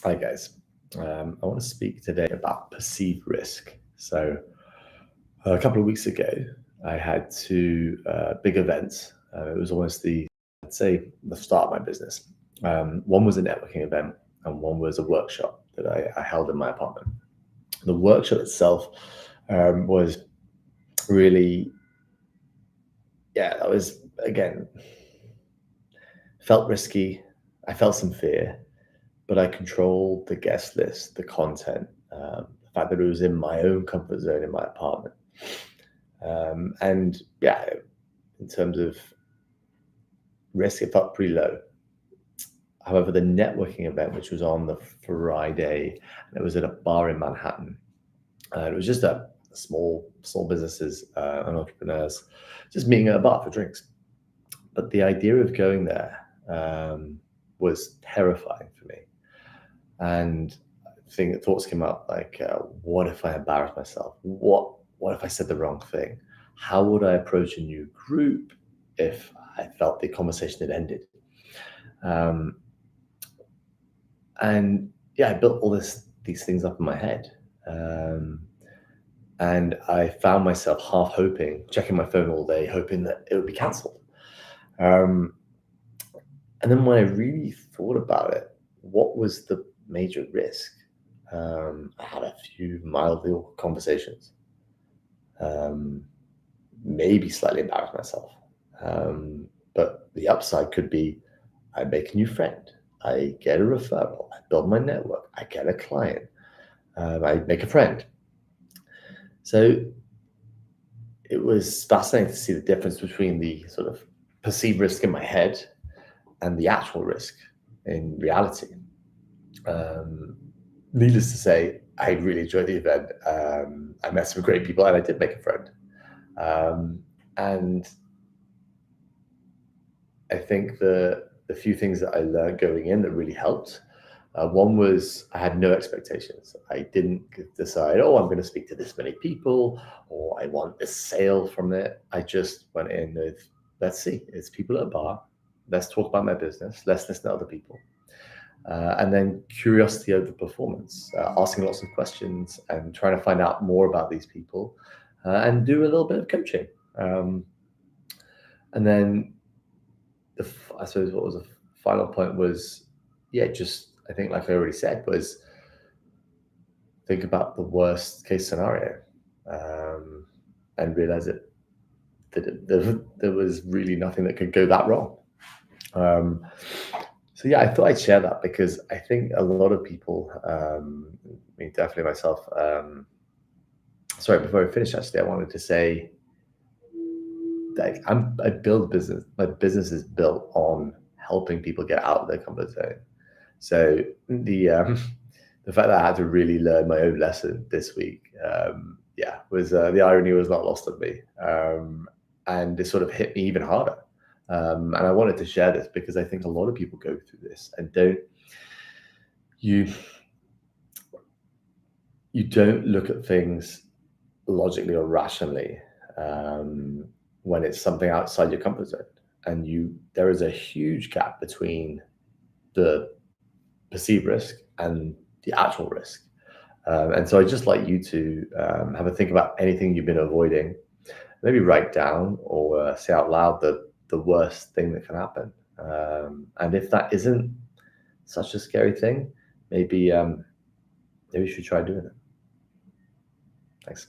Hi guys. I want to speak today about perceived risk. So a couple of weeks ago, I had two big events. It was almost I'd say, the start of my business. One was a networking event, and one was a workshop that I held in my apartment. The workshop itself was really, yeah, that was again felt risky. I felt some fear, but I controlled the guest list, the content, the fact that it was in my own comfort zone in my apartment. And yeah, in terms of risk, it felt pretty low. However, the networking event, which was on the Friday, and it was at a bar in Manhattan, and it was just a small businesses and entrepreneurs just meeting at a bar for drinks. But the idea of going there was terrifying for me. And thoughts came up like, what if I embarrass myself? What if I said the wrong thing? How would I approach a new group if I felt the conversation had ended? Um, and yeah, I built these things up in my head, um, and I found myself half hoping, checking my phone all day, hoping that it would be cancelled. Um, and then when I really thought about it, what was the major risk? I had a few mildly awkward conversations, um, maybe slightly embarrassed myself. But the upside could be I make a new friend, I get a referral, I build my network, I get a client, I make a friend. So it was fascinating to see the difference between the sort of perceived risk in my head and the actual risk in reality. Um, Needless to say, I really enjoyed the event. I met some great people, and I did make a friend. Um, and I think the few things that I learned going in that really helped. One was I had no expectations. I didn't decide, oh, I'm going to speak to this many people, or I want this sale from it. I just went in with, let's see, it's people at a bar. Let's talk about my business. Let's listen to other people. And then curiosity over performance, asking lots of questions and trying to find out more about these people, and do a little bit of coaching. Um, and then I suppose what was the final point was, yeah, just I think like I already said, was think about the worst case scenario, um, and realize there was really nothing that could go that wrong. Um, so yeah, I thought I'd share that because I think a lot of people, I mean, definitely myself. Sorry, before I finish, actually, I wanted to say that I build business. My business is built on helping people get out of their comfort zone. So the fact that I had to really learn my own lesson this week, yeah, was the irony was not lost on me, and it sort of hit me even harder. And I wanted to share this because I think a lot of people go through this and you you don't look at things logically or rationally, um, when it's something outside your comfort zone, and there is a huge gap between the perceived risk and the actual risk. And so I'd just like you to have a think about anything you've been avoiding. Maybe write down or say out loud the worst thing that can happen. And if that isn't such a scary thing, maybe maybe you should try doing it. Thanks.